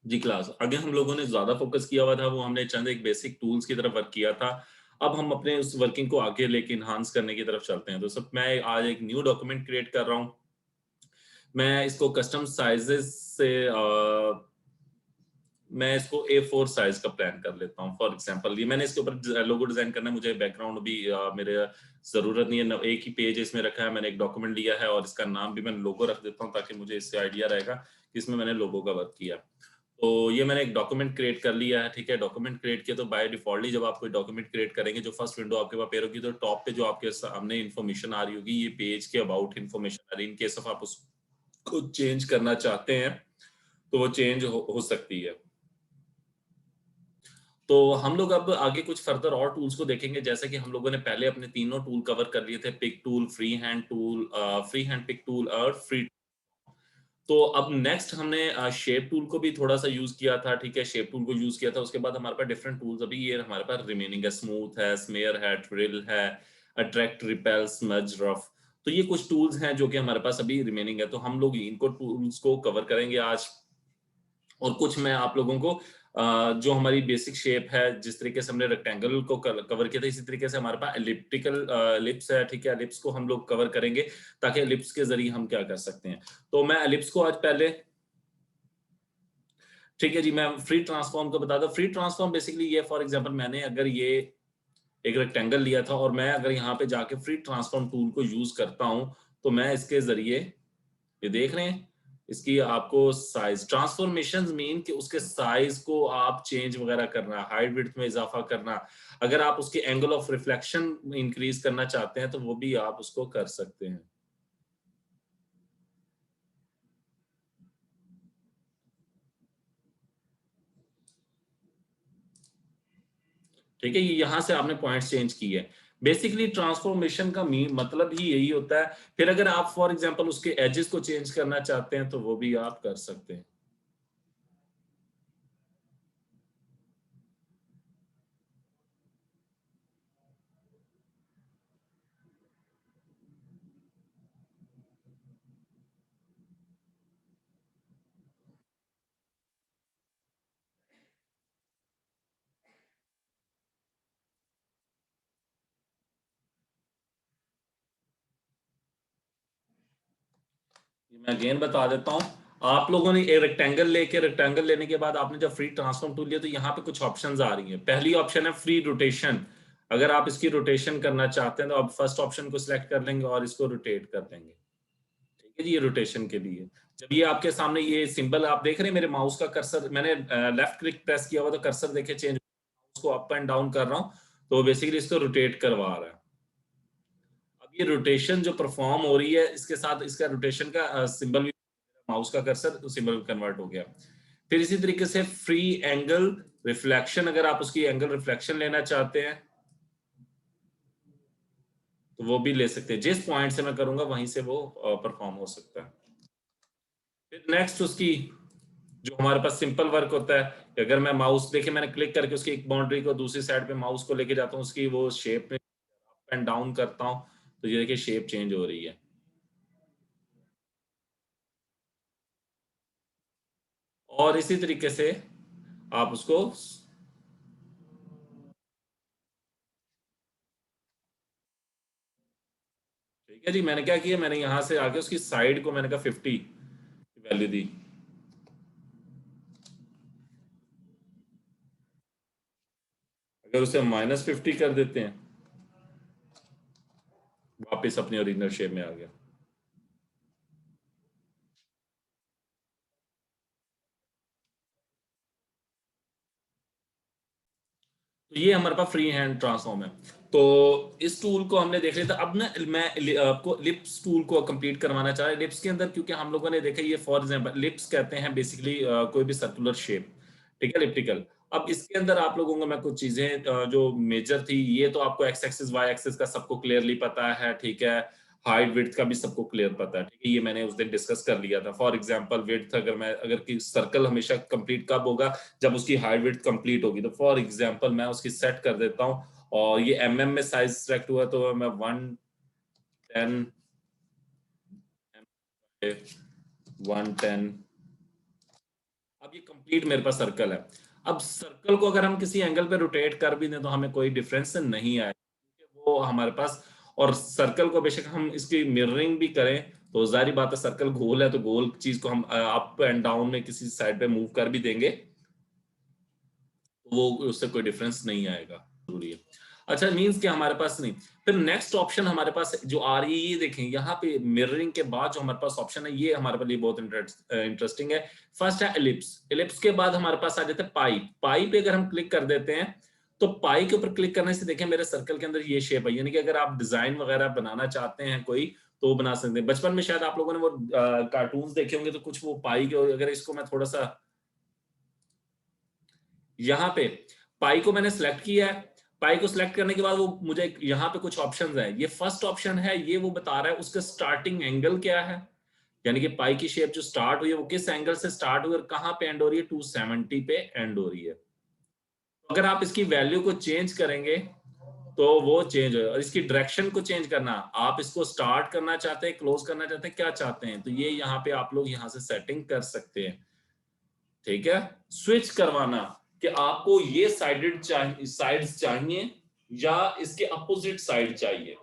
जी class आगे हम लोगों ने ज्यादा फोकस किया हुआ था, वो हमने चंद एक बेसिक टूल्स की तरफ वर्क किया था। अब हम अपने उस वर्किंग को आगे लेके इन्हांस करने की तरफ चलते हैं। तो सब मैं आज एक न्यू डॉक्यूमेंट क्रिएट कर रहा हूँ। मैं इसको कस्टम साइजेस से मैं इसको A4 साइज का प्लान कर लेता हूँ। फॉर एग्जांपल ये मैंने इसके ऊपर लोगो डिजाइन करना है, मुझे बैकग्राउंड भी मेरे जरूरत नहीं है। एक ही पेज इसमें रखा है, मैंने एक डॉक्यूमेंट लिया है और इसका नाम भी मैं लोगो रख देता हूँ ताकि मुझे इससे आइडिया रहेगा कि इसमें मैंने लोगो का वर्क किया। तो ये मैंने एक डॉक्यूमेंट क्रिएट कर लिया है, ठीक है। डॉक्यूमेंट क्रिएट किया तो बाय डिफॉल्टली जब आप कोई डॉक्यूमेंट क्रिएट करेंगे, जो फर्स्ट विंडो आपके पास पेयर होगी, तो टॉप पे जो आपके सामने इन्फॉर्मेशन आ रही होगी, ये पेज के अबाउट इन्फॉर्मेशन आ रही है। इन केस ऑफ आप उसको चेंज करना चाहते हैं तो वो चेंज हो सकती है। तो हम लोग अब आगे कुछ फर्दर और टूल्स को देखेंगे, जैसे कि हम लोगों ने पहले अपने तीनों टूल कवर कर लिए थे, pick tool, free hand pick tool और फ्री। तो अब नेक्स्ट हमने शेप टूल को भी थोड़ा सा यूज किया था, ठीक है। शेप टूल को यूज किया था, उसके बाद हमारे पास डिफरेंट टूल्स अभी ये हमारे पास रिमेनिंग है। स्मूथ है, स्मेयर है, ट्रिल है, अट्रैक्ट, रिपेल, स्मज, रफ। तो ये कुछ टूल्स हैं जो कि हमारे पास अभी रिमेनिंग है, तो हम लोग इनको टूल्स को कवर करेंगे आज। और कुछ मैं आप लोगों को जो हमारी बेसिक शेप है, जिस तरीके से हमने रेक्टेंगल को कवर किया था, इसी तरीके से हमारे पास एलिप्टिकल एलिप्स है, ठीक है। एलिप्स को हम लोग कवर करेंगे ताकि एलिप्स के जरिए हम क्या कर सकते हैं। तो मैं एलिप्स को आज पहले, ठीक है जी, मैं फ्री ट्रांसफॉर्म को बता दूं। फ्री ट्रांसफॉर्म बेसिकली ये, फॉर एग्जांपल मैंने अगर ये एक रेक्टेंगल लिया था और मैं अगर यहाँ पे जाके फ्री ट्रांसफॉर्म टूल को यूज करता हूं, तो मैं इसके जरिए, ये देख रहे हैं, इसकी आपको साइज ट्रांसफॉर्मेशंस मीन कि उसके साइज को आप चेंज वगैरह करना, हाइट विड्थ में इजाफा करना। अगर आप उसके एंगल ऑफ रिफ्लेक्शन इंक्रीज करना चाहते हैं तो वो भी आप उसको कर सकते हैं। ठीक है, ये यहां से आपने पॉइंट्स चेंज किए। बेसिकली ट्रांसफॉर्मेशन का मतलब ही यही होता है। फिर अगर आप फॉर एग्जांपल उसके एजेस को चेंज करना चाहते हैं तो वो भी आप कर सकते हैं। मैं अगेन बता देता हूँ। आप लोगों ने एक रेक्टेंगल लेने के बाद आपने जब फ्री ट्रांसफॉर्म टूल लिया तो यहाँ पे कुछ ऑप्शंस आ रही हैं। पहली ऑप्शन है फ्री रोटेशन। अगर आप इसकी रोटेशन करना चाहते हैं तो आप फर्स्ट ऑप्शन को सिलेक्ट कर लेंगे और इसको रोटेट कर देंगे। ठीक है जी, ये रोटेशन के लिए। जब ये आपके सामने ये सिंबल आप देख रहे हैं, मेरे माउस का कर्सर, मैंने लेफ्ट क्लिक प्रेस किया हुआ तो कर्सर देखे चेंज, उसको अप एंड डाउन कर रहा हूँ तो बेसिकली इसको रोटेट करवा रहा है। अब ये रोटेशन जो परफॉर्म हो रही है, इसके साथ इसका रोटेशन का सिंबल भी, माउस का कर्सर सिंबल कन्वर्ट हो गया। फिर इसी तरीके से फ्री एंगल रिफ्लेक्शन, अगर आप उसकी एंगल रिफ्लेक्शन लेना चाहते हैं तो वो भी ले सकते हैं। जिस पॉइंट से मैं करूंगा वहीं से वो परफॉर्म हो सकता है। फिर नेक्स्ट उसकी जो हमारे पास सिंपल वर्क होता है कि अगर मैं माउस, देखिए मैंने क्लिक करके उसकी एक बाउंड्री को दूसरी साइड पे माउस को लेके जाता हूँ, उसकी वो शेप में अप एंड डाउन करता हूँ तो ये देखिए शेप चेंज हो रही है। और इसी तरीके से आप उसको, ठीक है जी, मैंने क्या किया, मैंने यहां से आके उसकी साइड को मैंने कहा 50 की वैल्यू दी। अगर उसे -50 कर देते हैं, वापस अपनी ओरिजिनल शेप में आ गया। तो ये हमारे पास फ्री हैंड ट्रांसफॉर्म है। तो इस टूल को हमने देख लिया था। अब ना मैं आपको लिप्स टूल को कंप्लीट करवाना चाह रहा लिप्स के अंदर, क्योंकि हम लोगों ने देखा ये फॉर एग्जांपल लिप्स कहते हैं बेसिकली कोई भी सर्कुलर शेप, ठीक है, एलिप्टिकल। अब इसके अंदर आप लोगों को मैं कुछ चीजें जो मेजर थी, ये तो आपको एक्स एक्सिस वाई एक्सिस का सबको क्लियरली पता है, ठीक है। हाइट विड्थ का भी सबको क्लियर पता है, ठीक है, ये मैंने उस दिन डिस्कस कर लिया था। फॉर एग्जांपल विड्थ, अगर की सर्कल हमेशा कंप्लीट कब होगा, जब उसकी हाइट विड्थ कंप्लीट होगी। तो फॉर एग्जांपल मैं उसकी सेट कर देता हूँ और ये में साइज सेलेक्ट हुआ तो मैं 110, 110। अब ये कंप्लीट मेरे पास सर्कल है। अब सर्कल को अगर हम किसी एंगल पे रोटेट कर भी दें तो हमें कोई डिफरेंस नहीं आएगा, क्योंकि वो हमारे पास, और सर्कल को बेशक हम इसकी मिररिंग भी करें तो जाहिर बात है सर्कल गोल है तो गोल चीज को हम अप एंड डाउन में किसी साइड पे मूव कर भी देंगे तो वो उससे कोई डिफरेंस नहीं आएगा, जरूरी है। अच्छा, मींस कि हमारे पास नहीं, फिर नेक्स्ट ऑप्शन हमारे पास जो आ रही है ये देखें, यहाँ पे मिररिंग के बाद जो हमारे पास ऑप्शन है ये हमारे लिए बहुत इंटरेस्टिंग है। फर्स्ट है एलिप्स। एलिप्स के बाद हमारे पास आ जाता है पाई। पाई पे अगर हम क्लिक कर देते हैं तो पाई के ऊपर क्लिक करने से देखें मेरे सर्कल के अंदर ये शेप है, यानी कि अगर आप डिजाइन वगैरह बनाना चाहते हैं कोई तो वो बना सकते हैं। बचपन में शायद आप लोगों ने वो कार्टून्स देखे होंगे तो कुछ वो पाई के, अगर इसको मैं थोड़ा सा यहाँ पे पाई को मैंने सिलेक्ट किया है। पाई को सिलेक्ट करने के बाद वो मुझे यहाँ पे कुछ ऑप्शंस है। ये फर्स्ट ऑप्शन है, ये वो बता रहा है उसका स्टार्टिंग एंगल क्या है, यानी कि पाई की शेप जो स्टार्ट हुई है वो किस एंगल से स्टार्ट हुई और कहां पे एंड हो रही है, 270 पे एंड हो रही है। अगर आप इसकी वैल्यू को चेंज करेंगे तो वो चेंज हो, और इसकी डायरेक्शन को चेंज करना, आप इसको स्टार्ट करना चाहते हैं, क्लोज करना चाहते हैं, क्या चाहते हैं, तो ये यहाँ पे आप लोग यहाँ से सेटिंग कर सकते हैं। ठीक है, स्विच करवाना कि आपको ये साइडेड चाहिए, साइड्स चाहिए या इसके अपोजिट साइड चाहिए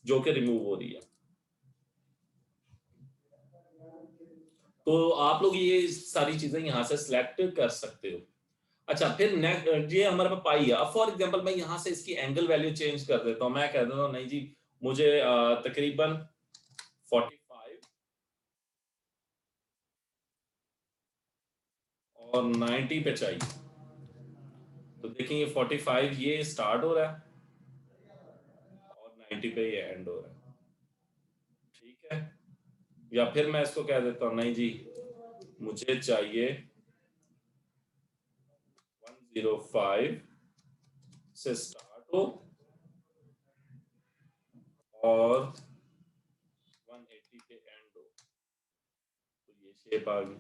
जो कि रिमूव हो रही है, तो आप लोग ये सारी चीजें यहां से सिलेक्ट कर सकते हो। अच्छा, फिर नेक्स्ट ये हमारे पास पाई है। फॉर एग्जांपल मैं यहां से इसकी एंगल वैल्यू चेंज कर देता हूं, मैं कह देता हूं नहीं जी मुझे तकरीबन 45 और 90 पे चाहिए, तो देखें ये 45 ये स्टार्ट हो रहा है और 90 पे ये एंड हो रहा है। ठीक है, या फिर मैं इसको कह देता हूँ नहीं जी मुझे चाहिए 105 से स्टार्ट हो और 180 पे एंड हो, तो ये शेप आ गई।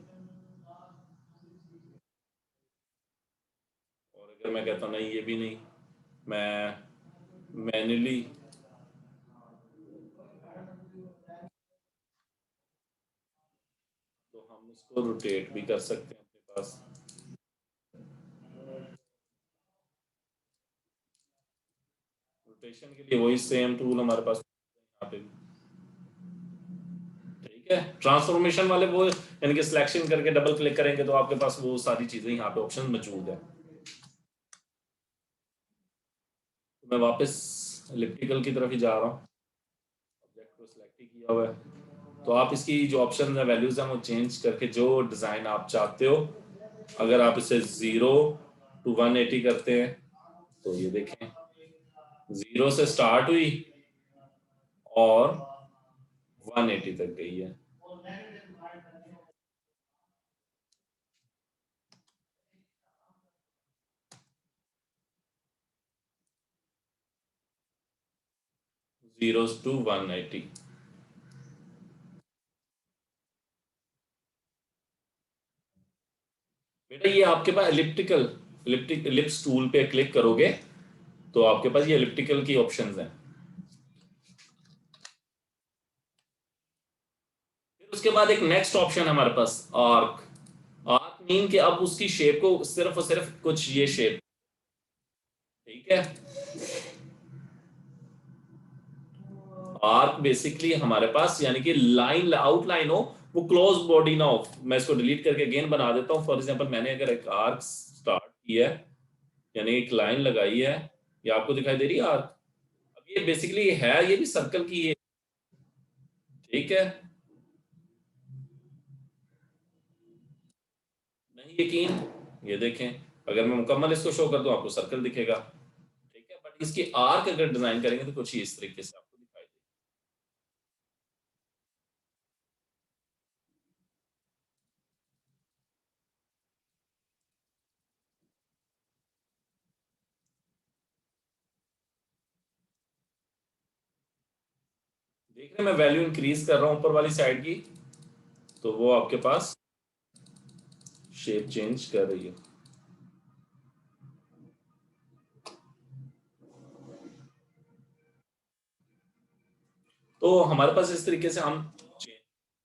और अगर मैं कहता हूँ नहीं ये भी नहीं, मैं मैन्युअली तो हम इसको रोटेट भी कर सकते हैं अपने पास। रोटेशन के लिए वही सेम टूल हमारे पास यहाँ पे भी। ठीक है, ट्रांसफॉर्मेशन वाले वो यानी कि सिलेक्शन करके डबल क्लिक करेंगे तो आपके पास वो सारी चीजें यहाँ पे ऑप्शन मौजूद है। तो मैं वापस इलिप्टिकल की तरफ ही जा रहा हूँ, ऑब्जेक्ट को सिलेक्ट ही किया हुआ है, तो आप इसकी जो ऑप्शन है वैल्यूज हैं वो चेंज करके जो डिजाइन आप चाहते हो, अगर आप इसे 0 to 180 करते हैं तो ये देखें 0 से स्टार्ट हुई और 180 तक गई है। 0 to 180। बेटा ये आपके पास इलिप्स टूल पे क्लिक करोगे तो आपके पास ये इलिप्टिकल की ऑप्शंस हैं। फिर उसके बाद एक नेक्स्ट ऑप्शन हमारे पास आर्क। आर्क मीन कि अब उसकी शेप को सिर्फ और सिर्फ कुछ ये शेप। ठीक है, आर्क बेसिकली हमारे पास यानी कि लाइन आउटलाइन हो, वो क्लोज बॉडी ना हो। मैं इसको डिलीट करके अगेन बना देता हूँ। फॉर एग्जांपल मैंने अगर एक आर्क स्टार्ट किया है यानी एक लाइन लगाई है, ये आपको दिखाई दे रही है आर्क। अब ये बेसिकली है ये भी सर्कल की है। ठीक है, नहीं यकीन, ये देखें अगर मैं मुकम्मल इसको शो कर दूं आपको सर्कल दिखेगा। ठीक है, बट इसकी आर्क अगर डिजाइन करेंगे तो कुछ ही इस तरीके से आपको दिखाई देगा। देख रहे हैं मैं वैल्यू इंक्रीज कर रहा हूं ऊपर वाली साइड की, तो वो आपके पास शेप चेंज कर रही है। तो हमारे पास इस तरीके से हम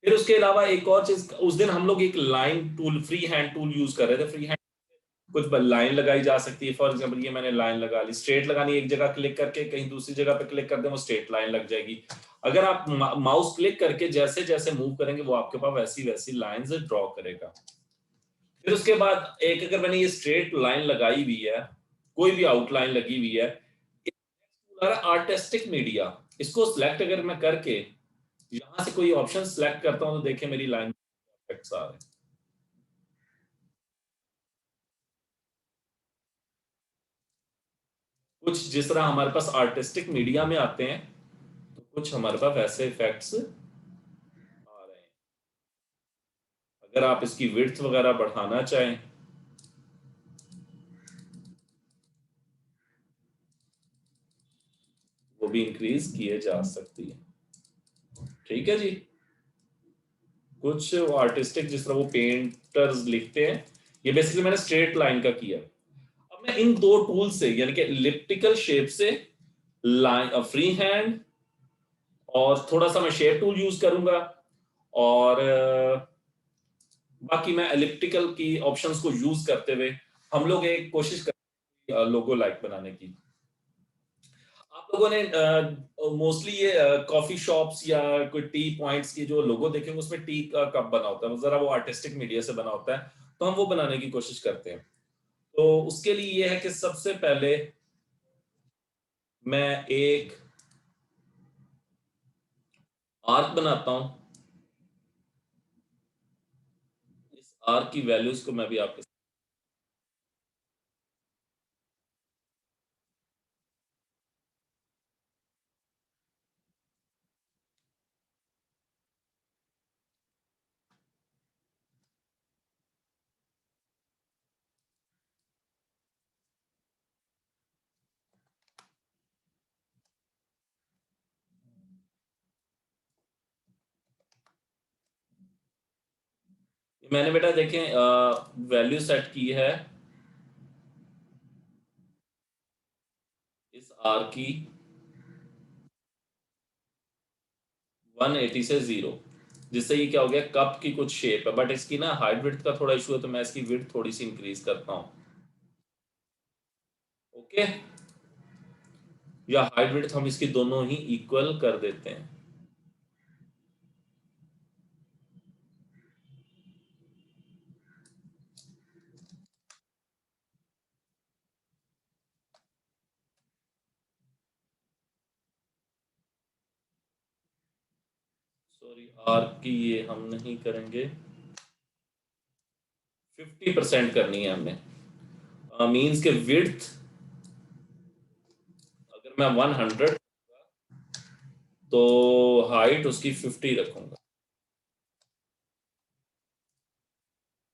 फिर उसके अलावा एक और चीज, उस दिन हम लोग एक line tool, free hand tool use कर रहे थे। फ्री हैंड कुछ लाइन लगाई जा सकती है। फॉर एग्जांपल ये मैंने लाइन लगा ली, स्ट्रेट लगानी, एक जगह क्लिक करके कहीं दूसरी जगह पे क्लिक कर दें, वो स्ट्रेट लाइन लग जाएगी। अगर आप माउस क्लिक करके जैसे जैसे मूव करेंगे वो आपके पास वैसी वैसी लाइंस ड्रॉ करेगा। फिर उसके बाद एक, अगर मैंने ये स्ट्रेट लाइन लगाई हुई है, कोई भी आउटलाइन लगी हुई है, आर्टिस्टिक मीडिया, इसको सिलेक्ट अगर मैं करके यहां से कोई ऑप्शन सिलेक्ट करता हूं तो देखिए मेरी लाइन इफेक्ट्स आ रहे हैं। कुछ जिस तरह हमारे पास आर्टिस्टिक मीडिया में आते हैं, तो कुछ हमारे पास वैसे इफेक्ट्स आ रहे हैं। अगर आप इसकी विड्थ वगैरह बढ़ाना चाहें, वो भी इंक्रीज किए जा सकती है। ठीक है जी। कुछ आर्टिस्टिक जिस तरह वो पेंटर्स लिखते हैं, ये बेसिकली मैंने स्ट्रेट लाइन का किया। अब मैं इन दो टूल से, यानी कि एलिप्टिकल शेप से, लाइन फ्री हैंड, और थोड़ा सा मैं शेप टूल यूज करूंगा, और बाकी मैं एलिप्टिकल की ऑप्शंस को यूज करते हुए हम लोग एक कोशिश करें लोगो लाइक बनाने की। आप लोगों ने मोस्टली ये कॉफी शॉप्स या कोई टी पॉइंट्स की जो लोगो देखेंगे, उसमें टी का कप बना होता है, जरा वो आर्टिस्टिक मीडिया से बना होता है, तो हम वो बनाने की कोशिश करते हैं। तो उसके लिए ये है कि सबसे पहले मैं एक आर्क बनाता हूं। इस आर्क की वैल्यूज को मैं भी आपके, मैंने बेटा देखें वैल्यू सेट की है इस आर की 180 से 0, जिससे ये क्या हो गया, कप की कुछ शेप है, बट इसकी ना हाइट विड्थ का थोड़ा इशू है, तो मैं इसकी विड्थ थोड़ी सी इंक्रीज करता हूँ। ओके, या हाइट विड्थ हम इसकी दोनों ही इक्वल कर देते हैं। सॉरी, आर की ये हम नहीं करेंगे, 50% करनी है हमने। मीन्स के विड्थ अगर मैं 100, तो हाइट उसकी 50 रखूंगा।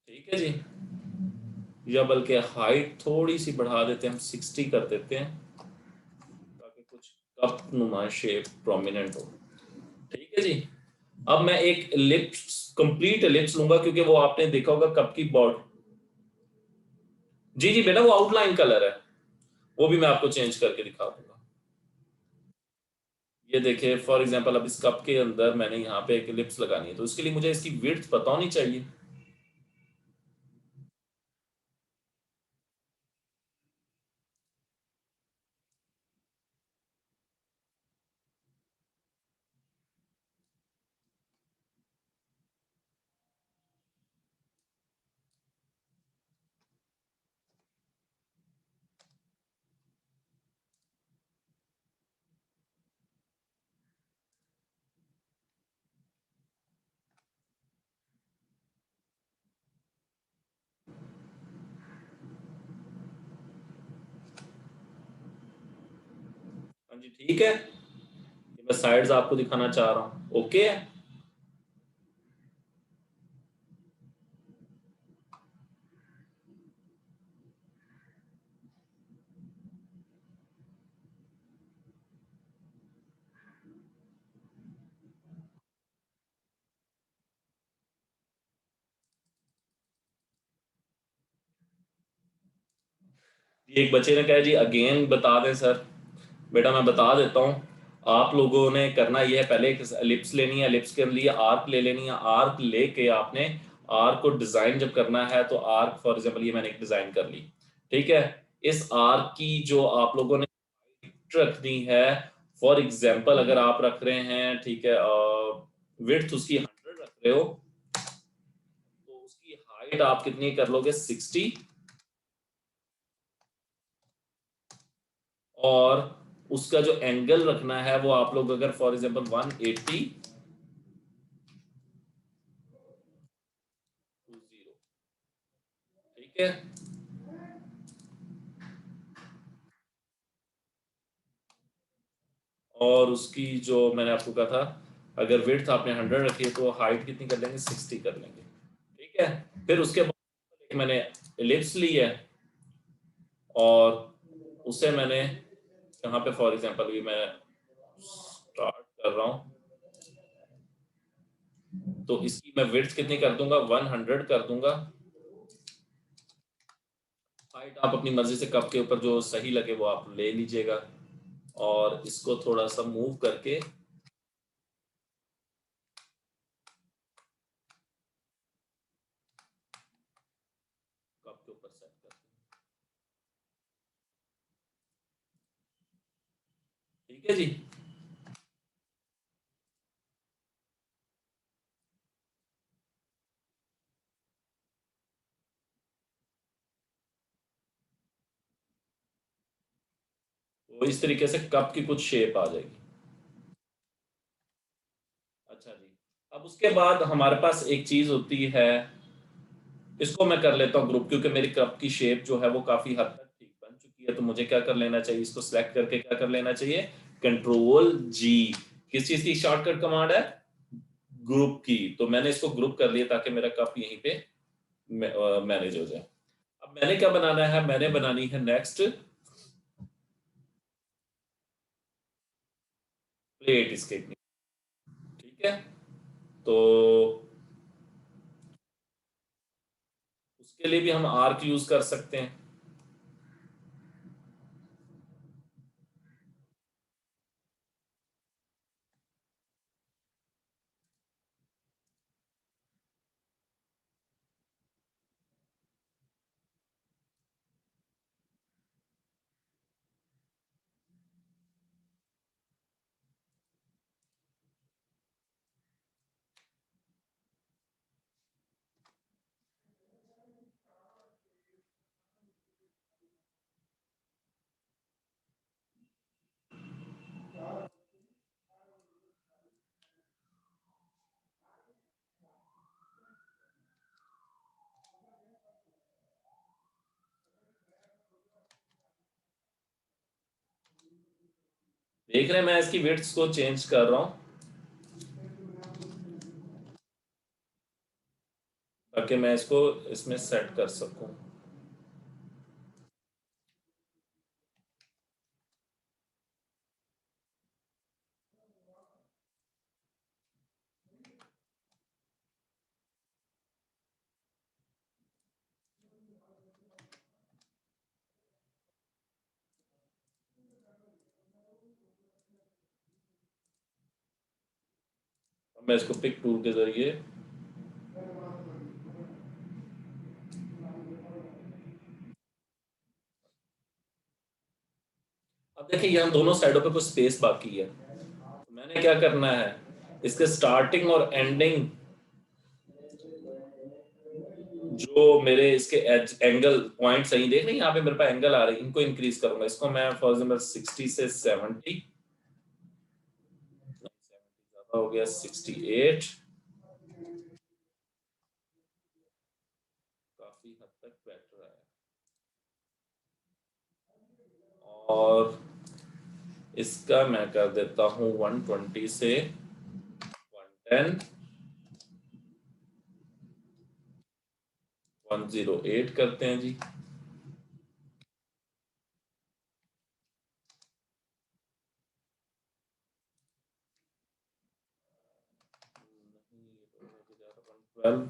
ठीक है जी। या बल्कि हाइट थोड़ी सी बढ़ा देते हैं, हम 60 कर देते हैं, ताकि कुछ कप नुमा शेप प्रोमिनेंट हो। ठीक है जी। अब मैं एक एलिप्स, कंप्लीट एलिप्स लूंगा, क्योंकि वो आपने देखा होगा कप की बॉर्ड। जी जी बेटा, वो आउटलाइन कलर है, वो भी मैं आपको चेंज करके दिखा दूंगा। ये देखिए फॉर एग्जांपल, अब इस कप के अंदर मैंने यहाँ पे एक एलिप्स लगानी है, तो उसके लिए मुझे इसकी विड्थ पता होनी चाहिए। हाँ जी, ठीक है। ये मैं साइड्स आपको दिखाना चाह रहा हूँ। ओके। एक बच्चे ने कहा जी अगेन बता दें सर। बेटा मैं बता देता हूँ। आप लोगों ने करना यह है, पहले एक एलिप्स लेनी है, एलिप्स के लिए आर्क ले लेनी है, आर्क लेके आपने आर्क को डिजाइन जब करना है तो आर्क, फॉर एग्जांपल ये मैंने एक डिजाइन कर ली, ठीक है। इस आर्क की जो आप लोगों ने रखनी है, फॉर एग्जांपल अगर आप रख रहे हैं, ठीक है, विड्थ उसकी 100 रख रहे हो, तो उसकी हाइट आप कितनी कर लोगे, 60, और उसका जो एंगल रखना है वो आप लोग अगर फॉर एग्जांपल 180, 20, ठीक है। और उसकी जो मैंने आपको कहा था, अगर विड्थ आपने 100 रखी है तो हाइट कितनी कर लेंगे, 60 कर लेंगे, ठीक है। फिर उसके बाद एक मैंने एलिप्स ली है, और उसे मैंने यहाँ पे फॉर एग्जांपल भी मैं स्टार्ट कर रहा हूँ, तो इसकी मैं विड्थ कितनी कर दूंगा, 100 कर दूंगा। हाइट आप अपनी मर्जी से कप के ऊपर जो सही लगे वो आप ले लीजिएगा, और इसको थोड़ा सा मूव करके कप के ऊपर सेट कर दें, ठीक है जी। तो इस तरीके से कप की कुछ शेप आ जाएगी। अच्छा जी। अब उसके बाद हमारे पास एक चीज होती है, इसको मैं कर लेता हूँ ग्रुप, क्योंकि मेरी कप की शेप जो है वो काफी हद तक ठीक बन चुकी है, तो मुझे क्या कर लेना चाहिए, इसको सिलेक्ट करके क्या कर लेना चाहिए, कंट्रोल जी। किस चीज की शॉर्टकट कमांड है, ग्रुप की। तो मैंने इसको ग्रुप कर लिया ताकि मेरा कप यहीं पे मैनेज हो जाए। अब मैंने क्या बनाना है, मैंने बनानी है नेक्स्ट प्लेट इसके, ठीक है। तो उसके लिए भी हम आर्क यूज कर सकते हैं। देख रहे हैं, मैं इसकी विड्थ को चेंज कर रहा हूं ताकि मैं इसको इसमें सेट कर सकूं। अब मैं इसको पिक टूल के जरिए, अब देखिए यहाँ दोनों साइडों पे कुछ स्पेस बाकी है, तो मैंने क्या करना है, इसके स्टार्टिंग और एंडिंग जो मेरे इसके एज एंगल पॉइंट सही देख रहे हैं, यहाँ पे मेरे पास एंगल आ रही है, इनको इंक्रीज करूंगा। इसको मैं फॉर एग्जाम्पल 60 से 70, ज्यादा हो गया 68, काफी हद तक बेटर है। और इसका मैं कर देता हूँ 120 से 110, 108 करते हैं जी। नहीं, 112,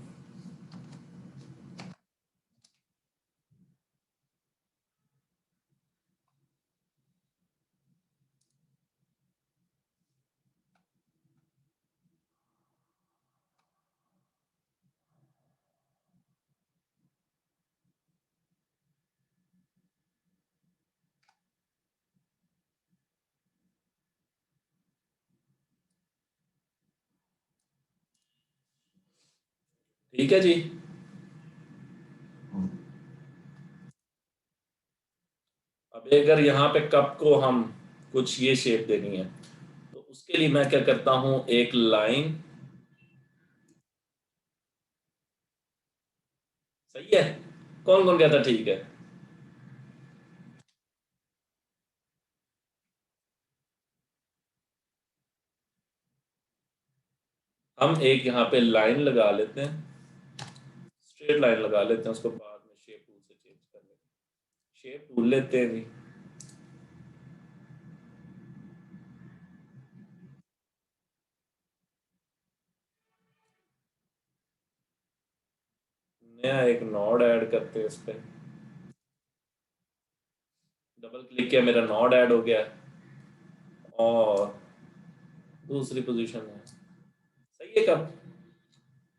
ठीक है जी। अब अगर यहाँ पे कप को हम कुछ ये शेप देनी है, तो उसके लिए मैं क्या करता हूँ, एक लाइन। सही है। कौन कौन कहता ठीक है? हम एक यहाँ पे लाइन लगा लेते हैं, स्ट्रेट लाइन लगा लेते हैं, उसको बाद में शेप टूल से चेंज कर लेते हैं। शेप टूल लेते हैं जी। नया एक नॉड ऐड करते हैं इस पे। डबल क्लिक किया, मेरा नॉड ऐड हो गया। और दूसरी पोजीशन है। सही है कप।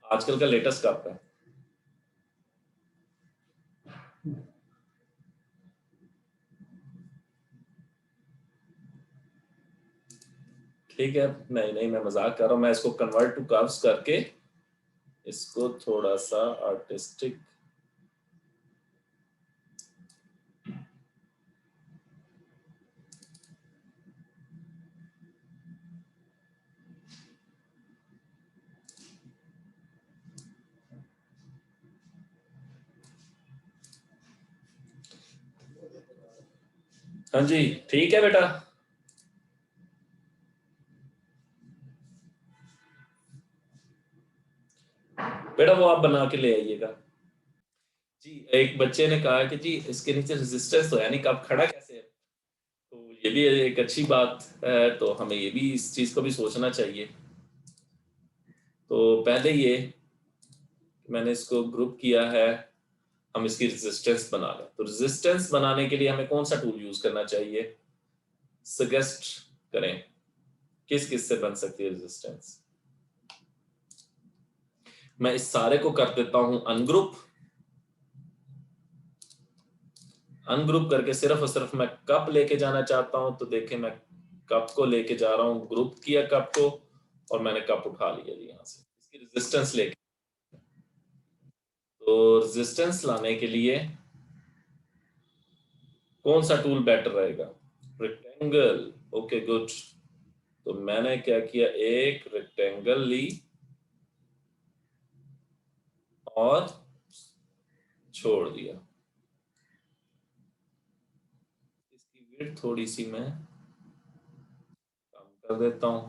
आजकल का लेटेस्ट कप है। ठीक है। नहीं नहीं, मैं मजाक कर रहा हूँ। मैं इसको कन्वर्ट टू कर्व्स करके इसको थोड़ा सा आर्टिस्टिक। हाँ जी। ठीक है बेटा। बेटा वो आप बना के ले आइएगा। जी, एक बच्चे ने कहा कि जी इसके नीचे रेजिस्टेंस तो है नहीं, कब खड़ा कैसे है? तो ये भी एक अच्छी बात है, तो हमें ये भी इस चीज़ को भी सोचना चाहिए। तो पहले ये मैंने इसको ग्रुप किया है। हम इसकी रेजिस्टेंस बना लें, तो रेजिस्टेंस बनाने के लिए हमें कौन सा टूल यूज करना चाहिए? सजेस्ट करें, किस किस से बन सकती है रेजिस्टेंस? मैं इस सारे को कर देता हूं अनग्रुप। अनग्रुप करके सिर्फ और सिर्फ मैं कप लेके जाना चाहता हूं, तो देखें मैं कप को लेके जा रहा हूं, ग्रुप किया कप को, और मैंने कप उठा लिया जी यहां से इसकी रेजिस्टेंस लेके। तो रेजिस्टेंस लाने के लिए कौन सा टूल बेटर रहेगा? रेक्टेंगल। Okay good. तो मैंने क्या किया, एक रेक्टेंगल ली और छोड़ दिया। इसकी विड्थ थोड़ी सी मैं कम कर देता हूं।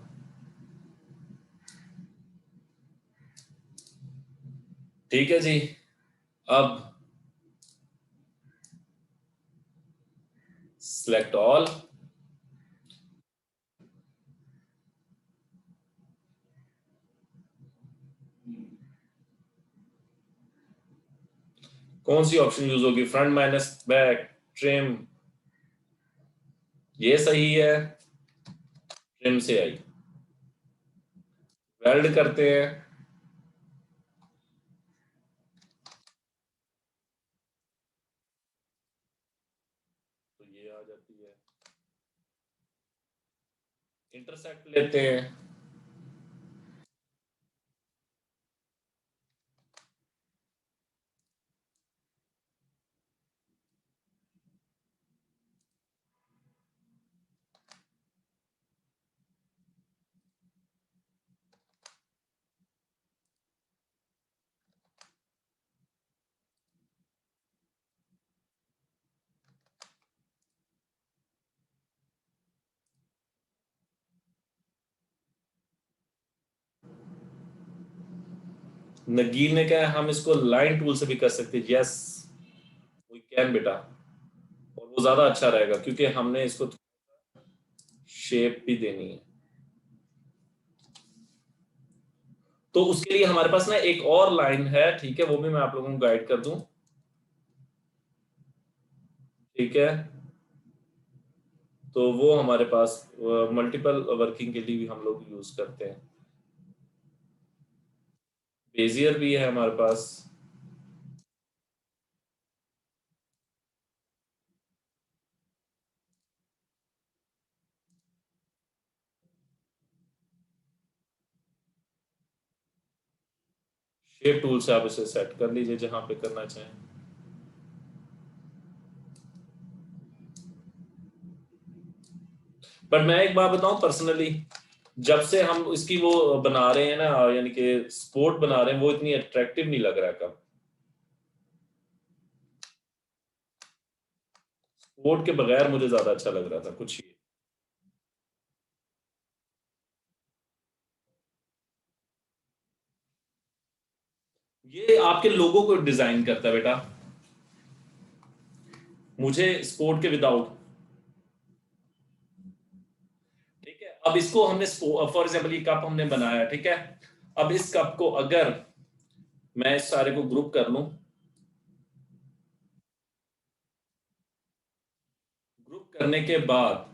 ठीक है जी। अब सिलेक्ट ऑल। कौन सी ऑप्शन यूज होगी? Front minus back, trim. ये सही है। ट्रिम से आई। वेल्ड करते हैं। तो ये आ जाती है। इंटरसेक्ट लेते हैं। नगीर ने कहा हम इसको लाइन टूल से भी कर सकते हैं। यस, वी कैन बेटा। और वो ज्यादा अच्छा रहेगा क्योंकि हमने इसको शेप भी देनी है। तो उसके लिए हमारे पास ना एक और लाइन है, ठीक है, वो भी मैं आप लोगों को गाइड कर दूं। ठीक है। तो वो हमारे पास मल्टीपल वर्किंग के लिए भी हम लोग यूज करते हैं। बेजियर भी है हमारे पास। शेप टूल से आप इसे सेट कर लीजिए जहां पे करना चाहें। पर मैं एक बात बताऊं पर्सनली, जब से हम इसकी वो बना रहे हैं ना, यानी कि स्पोर्ट बना रहे हैं, वो इतनी अट्रैक्टिव नहीं लग रहा है कब। स्पोर्ट के बगैर मुझे ज्यादा अच्छा लग रहा था कुछ। ये आपके लोगों को डिजाइन करता है बेटा। मुझे स्पोर्ट के विदाउट। ठीक है, अब इसको हमने फॉर एग्जाम्पल ये कप हमने बनाया, ठीक है। अब इस कप को अगर मैं इस सारे को ग्रुप कर लूं, ग्रुप करने के बाद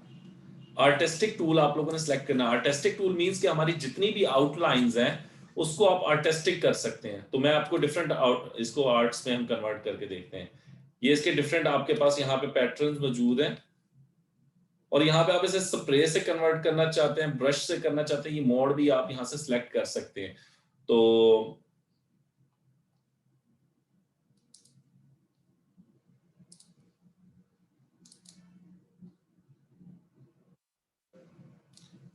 आर्टिस्टिक टूल आप लोगों ने सेलेक्ट करना। आर्टिस्टिक टूल मींस कि हमारी जितनी भी आउटलाइंस हैं उसको आप आर्टिस्टिक कर सकते हैं। तो मैं आपको डिफरेंट आउट इसको आर्ट्स में हम कन्वर्ट करके देखते हैं। ये इसके डिफरेंट आपके पास यहाँ पे पैटर्न्स मौजूद हैं, और यहाँ पे आप इसे स्प्रे से कन्वर्ट करना चाहते हैं, ब्रश से करना चाहते हैं, ये मोड भी आप यहाँ से सिलेक्ट कर सकते हैं। तो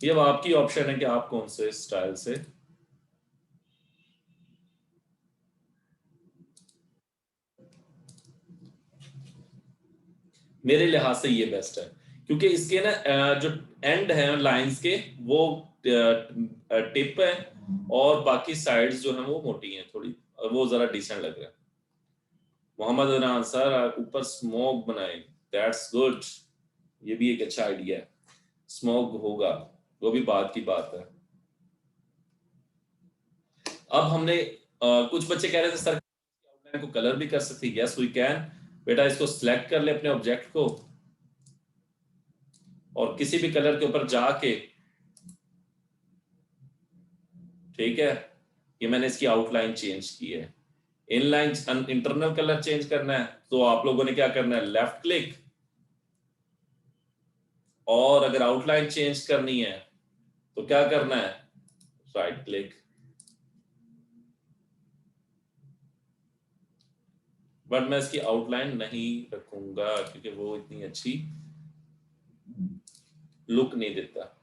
ये अब आपकी ऑप्शन है कि आप कौन से स्टाइल से। मेरे लिहाज से ये बेस्ट है, क्योंकि इसके ना जो एंड है लाइंस के, वो टिप है, और बाकी साइड्स जो है वो मोटी हैं थोड़ी, वो जरा डिसेंट लग रहा है। मोहम्मद अदनान सर ऊपर स्मोक बनाए, दैट्स गुड। ये भी एक अच्छा आइडिया है। स्मोक होगा, वो भी बात की बात है। अब हमने कुछ बच्चे कह रहे थे सर आउटलाइन को कलर भी कर सकते हैं। Yes we can. बेटा इसको सिलेक्ट कर ले अपने ऑब्जेक्ट को, और किसी भी कलर के ऊपर जाके, ठीक है, ये मैंने इसकी आउटलाइन चेंज की है। इनलाइन इंटरनल कलर चेंज करना है तो आप लोगों ने क्या करना है, लेफ्ट क्लिक। और अगर आउटलाइन चेंज करनी है तो क्या करना है, राइट क्लिक। बट मैं इसकी आउटलाइन नहीं रखूंगा क्योंकि वो इतनी अच्छी लुक नहीं देता।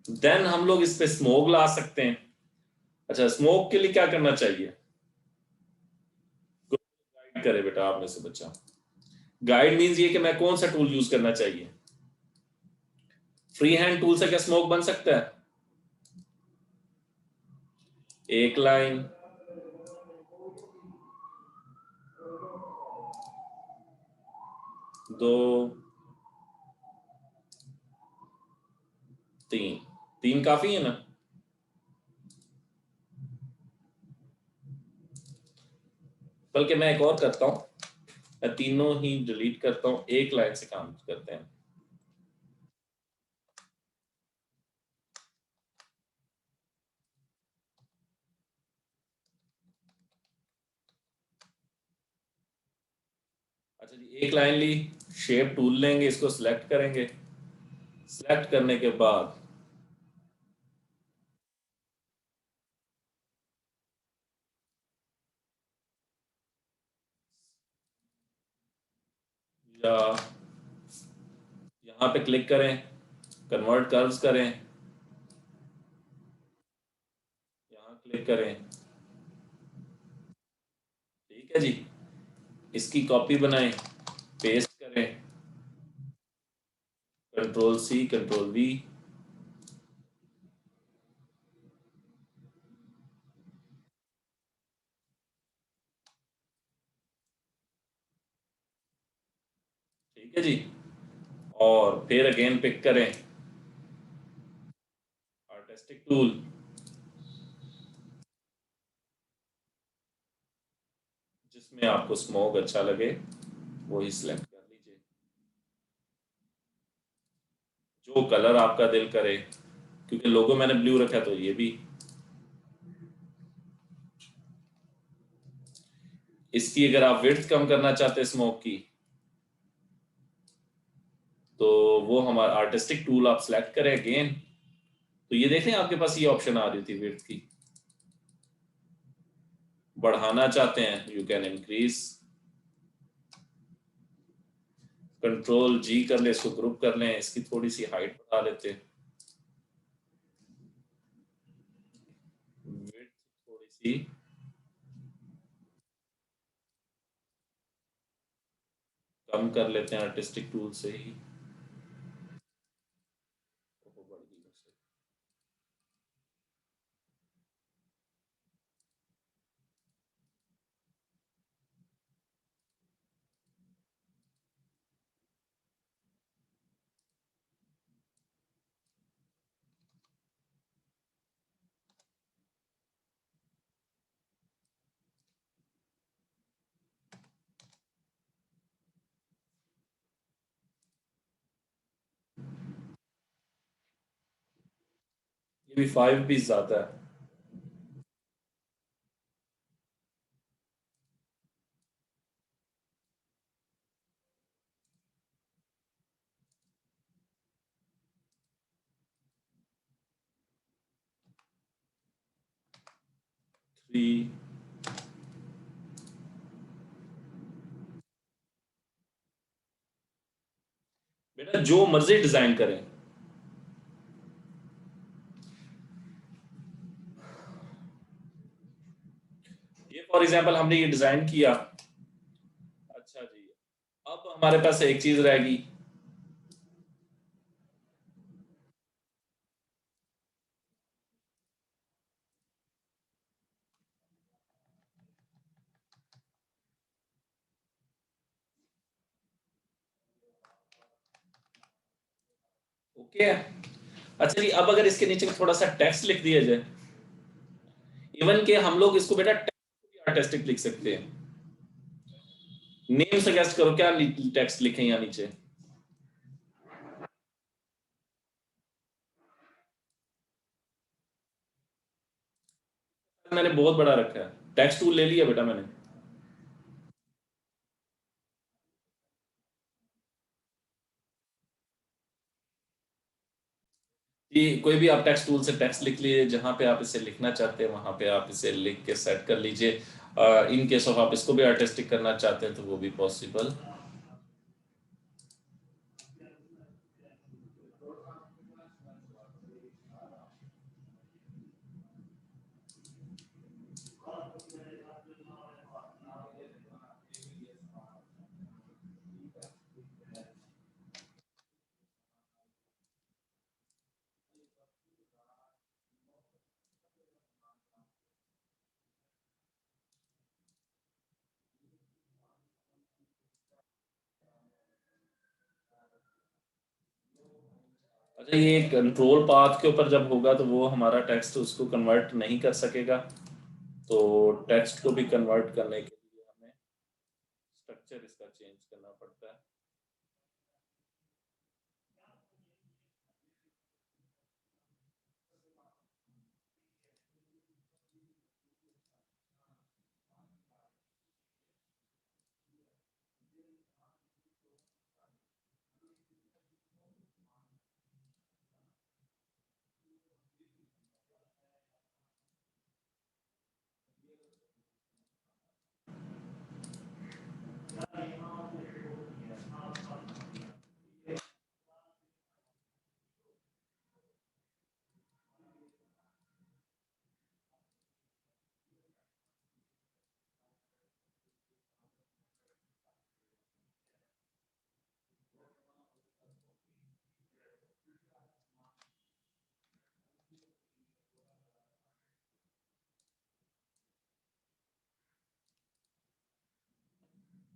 देन हम लोग इस पे स्मोक ला सकते हैं। अच्छा, स्मोक के लिए क्या करना चाहिए, गाइड करे बेटा आप में से बच्चा। गाइड मींस ये कि मैं कौन सा टूल यूज करना चाहिए। फ्री हैंड टूल से क्या स्मोक बन सकता है, एक लाइन, दो, तीन। तीन काफी है ना। बल्कि मैं एक और करता हूं, मैं तीनों ही डिलीट करता हूं, एक लाइन से काम करते हैं। अच्छा जी, एक लाइन ली, शेप टूल लेंगे, इसको सिलेक्ट करेंगे। सिलेक्ट करने के बाद या यहाँ पे क्लिक करें, कन्वर्ट कर्व्स करें, यहाँ क्लिक करें। ठीक है जी, इसकी कॉपी बनाएं, पेस्ट करें, कंट्रोल सी कंट्रोल वी। ठीक है जी, और फिर अगेन पिक करें आर्टिस्टिक टूल, जिसमें आपको स्मोक अच्छा लगे वही सिलेक्ट कर लीजिए, जो कलर आपका दिल करे क्योंकि लोगो मैंने ब्लू रखा है तो ये भी। इसकी अगर आप विड्थ कम करना चाहते हैं स्मोक की, तो वो हमारा आर्टिस्टिक टूल आप सेलेक्ट करें अगेन, तो ये देखें आपके पास ये ऑप्शन आ रही थी विड्थ की। बढ़ाना चाहते हैं यू कैन इंक्रीज, कंट्रोल जी कर ले, इसको ग्रुप कर लें, इसकी थोड़ी सी हाइट बढ़ा लेते हैं, विड्थ थोड़ी सी कम कर लेते हैं आर्टिस्टिक टूल से ही। ओहो, बढ़ गई मुझसे। ये भी 5 भी ज्यादा है। 3। बेटा जो मर्जी डिजाइन करें। ये फॉर एग्जांपल हमने ये डिजाइन किया। अच्छा जी, अब हमारे पास एक चीज रहेगी। ओके है। अच्छा जी, अब अगर इसके नीचे थोड़ा सा टेक्स्ट लिख दिया जाए, इवन के हम लोग इसको बेटा आर्टिस्टिक लिख सकते हैं। नेम सजेस्ट करो, क्या टेक्स्ट लिखें यहाँ नीचे। मैंने बहुत बड़ा रखा है, टेक्स्ट टूल ले लिया बेटा मैंने। कि कोई भी आप टेक्स्ट टूल से टेक्स्ट लिख लीजिए, जहां पे आप इसे लिखना चाहते हैं वहां पे आप इसे लिख के सेट कर लीजिए। इन केस ऑफ आप इसको भी आर्टिस्टिक करना चाहते हैं तो वो भी पॉसिबल। अच्छा, ये कंट्रोल पाथ के ऊपर जब होगा तो वो हमारा टेक्स्ट उसको कन्वर्ट नहीं कर सकेगा, तो टेक्स्ट को भी कन्वर्ट करने के लिए हमें स्ट्रक्चर इसका चेंज करना पड़ता है।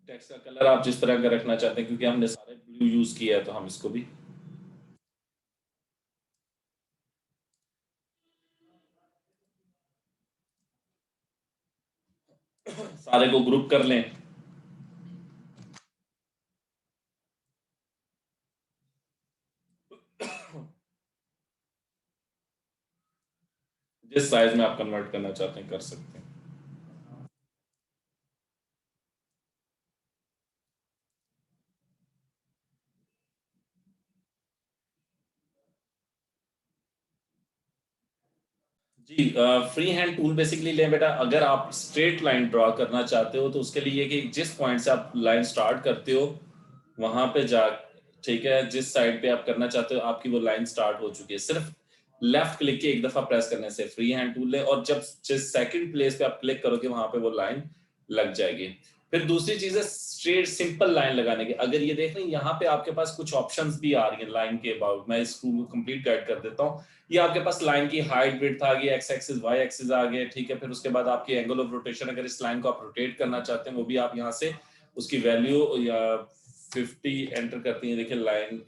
टेक्स्ट का कलर आप जिस तरह का रखना चाहते हैं, क्योंकि हमने सारे ब्लू यूज किया है तो हम इसको भी सारे को ग्रुप कर लें। जिस साइज में आप कन्वर्ट करना चाहते हैं कर सकते हैं। जी, फ्री हैंड टूल बेसिकली लें बेटा, अगर आप स्ट्रेट लाइन ड्रॉ करना चाहते हो तो उसके लिए कि जिस पॉइंट से आप लाइन स्टार्ट करते हो वहां पे जा, ठीक है, जिस साइड पे आप करना चाहते हो आपकी वो लाइन स्टार्ट हो चुकी है, सिर्फ लेफ्ट क्लिक के एक दफा प्रेस करने से फ्री हैंड टूल ले, और जब जिस सेकंड प्लेस पे आप क्लिक करोगे वहां पे वो लाइन लग जाएगी। फिर दूसरी चीज है स्ट्रेट सिंपल लाइन लगाने की। अगर ये देख रहे हैं यहाँ पे आपके पास कुछ ऑप्शंस भी आ रही हैं लाइन के अबाउट, मैं इस टूल को कंप्लीट गाइड कर देता हूँ। ये आपके पास लाइन की हाइट विड्थ आ गई, एक्स एक्सिस वाई एक्सिस आ गए, ठीक है। फिर उसके बाद आपकी एंगल ऑफ रोटेशन, अगर इस लाइन को आप रोटेट करना चाहते हैं वो भी आप यहाँ से उसकी वैल्यू या 50 एंटर करती हैं, देखिए लाइन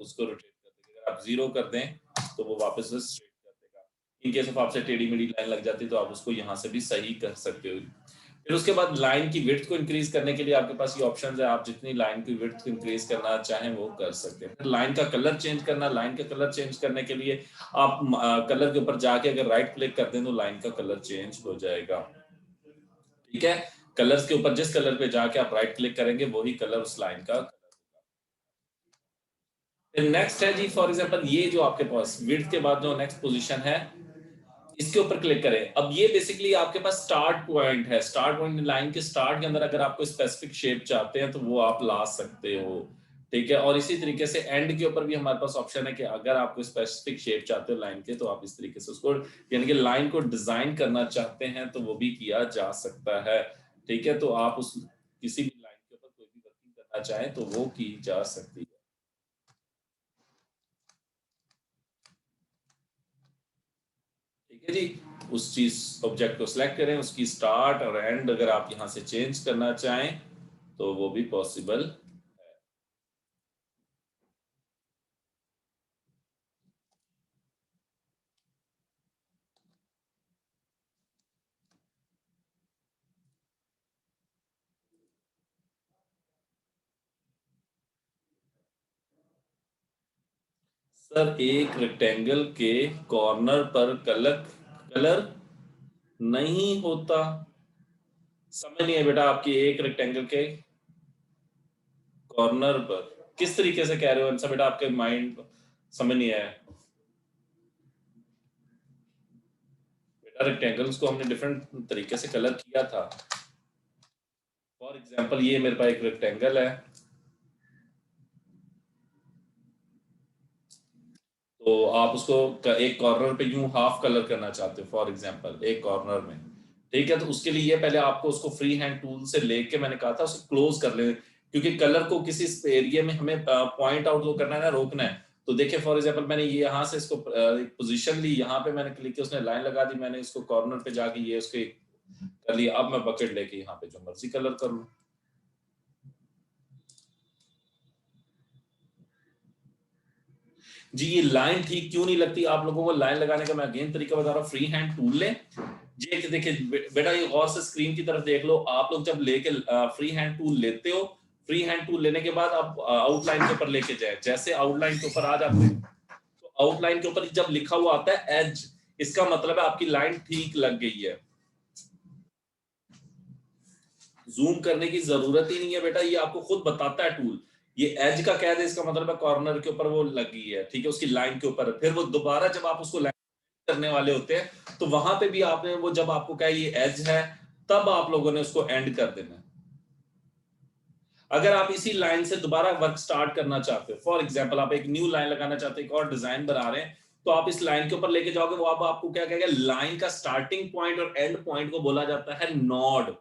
उसको रोटेट कर देगी। अगर आप 0 कर दें तो वो वापस से स्ट्रेट कर देगा। इन केस ऑफ आपसे टेढ़ी मेढ़ी लाइन लग जाती है तो आप उसको यहाँ से भी सही कर सकते हो। फिर उसके बाद लाइन की विड्थ को इंक्रीज करने के लिए आपके पास ये ऑप्शन है, आप जितनी लाइन की विड्थ को इंक्रीज करना चाहें वो कर सकते हैं। फिर लाइन का कलर चेंज करना, लाइन का कलर चेंज करने के लिए आप कलर के ऊपर जाके अगर राइट क्लिक कर दें तो लाइन का कलर चेंज हो जाएगा, ठीक है। कलर्स के ऊपर जिस कलर पे जाके आप राइट क्लिक करेंगे वही कलर उस लाइन का। फिर नेक्स्ट है जी, फॉर एग्जांपल ये जो आपके पास विड्थ के बाद जो नेक्स्ट पोजीशन है इसके ऊपर क्लिक करें। अब ये बेसिकली आपके पास स्टार्ट पॉइंट है, स्टार्ट पॉइंट लाइन के स्टार्ट के अंदर अगर आपको स्पेसिफिक शेप चाहते हैं तो वो आप ला सकते हो, ठीक है। और इसी तरीके से एंड के ऊपर भी हमारे पास ऑप्शन है कि अगर आपको स्पेसिफिक शेप चाहते हो लाइन के तो आप इस तरीके से उसको, यानी कि लाइन को डिजाइन करना चाहते हैं तो वो भी किया जा सकता है, ठीक है। तो आप उस किसी भी लाइन के ऊपर कोई भी वर्किंग करना चाहें तो वो की जा सकती है, ठीक है जी। उस चीज ऑब्जेक्ट को सिलेक्ट करें, उसकी स्टार्ट और एंड अगर आप यहां से चेंज करना चाहें तो वो भी पॉसिबल। सर एक रेक्टेंगल के कॉर्नर पर कलर कलर नहीं होता, समझ नहीं है बेटा आपकी एक रेक्टेंगल के कॉर्नर पर किस तरीके से कह रहे हो आंसर बेटा, आपके माइंड समझ नहीं आया। बेटा रेक्टेंगल्स को हमने डिफरेंट तरीके से कलर किया था। फॉर एग्जांपल ये मेरे पास एक रेक्टेंगल है, तो आप उसको एक कॉर्नर पे यूं हाफ कलर करना चाहते हो फॉर एग्जांपल एक कॉर्नर में, ठीक है। तो उसके लिए ये पहले आपको उसको फ्री हैंड टूल से लेके मैंने कहा था उसको क्लोज कर ले, क्योंकि कलर को किसी एरिया में हमें पॉइंट आउट तो करना है ना, रोकना है। तो देखिए फॉर एग्जांपल मैंने ये यहाँ से इसको एक पोजीशन ली, यहाँ पे मैंने क्लिक किया, उसने लाइन लगा दी, मैंने इसको कॉर्नर पे जाके ये उसके कर लिया। अब मैं बकेट लेके यहाँ पे जो मर्जी कलर कर लूँ। जी ये लाइन ठीक क्यों नहीं लगती आप लोगों को, लाइन लगाने का मैं अगेन तरीका बता रहा हूँ, फ्री हैंड टूल ले। ये देखिए बेटा ये गौर से स्क्रीन की तरफ देख लो, आप लोग जब लेके फ्री हैंड टूल लेते हो, फ्री हैंड टूल लेने के बाद आप आउटलाइन के ऊपर लेके जाए, जैसे आउटलाइन के ऊपर आ जाते हैं तो आउटलाइन के ऊपर जब लिखा हुआ आता है एज, इसका मतलब है आपकी लाइन ठीक लग गई है। जूम करने की जरूरत ही नहीं है बेटा, ये आपको खुद बताता है टूल। ये एज का कह दे इसका मतलब है कॉर्नर के ऊपर वो लगी है, ठीक है, उसकी लाइन के ऊपर। फिर वो दोबारा जब आप उसको करने वाले होते हैं तो वहां पे भी आपने वो जब आपको कहा ये एज है तब आप लोगों ने उसको एंड कर देना है। अगर आप इसी लाइन से दोबारा वर्क स्टार्ट करना चाहते हो, फॉर एग्जांपल आप एक न्यू लाइन लगाना चाहते हो, एक और डिजाइन बना रहे हैं, तो आप इस लाइन के ऊपर लेके जाओगे, वो अब आपको क्या कहेगा, लाइन का स्टार्टिंग पॉइंट और एंड पॉइंट को बोला जाता है नोड।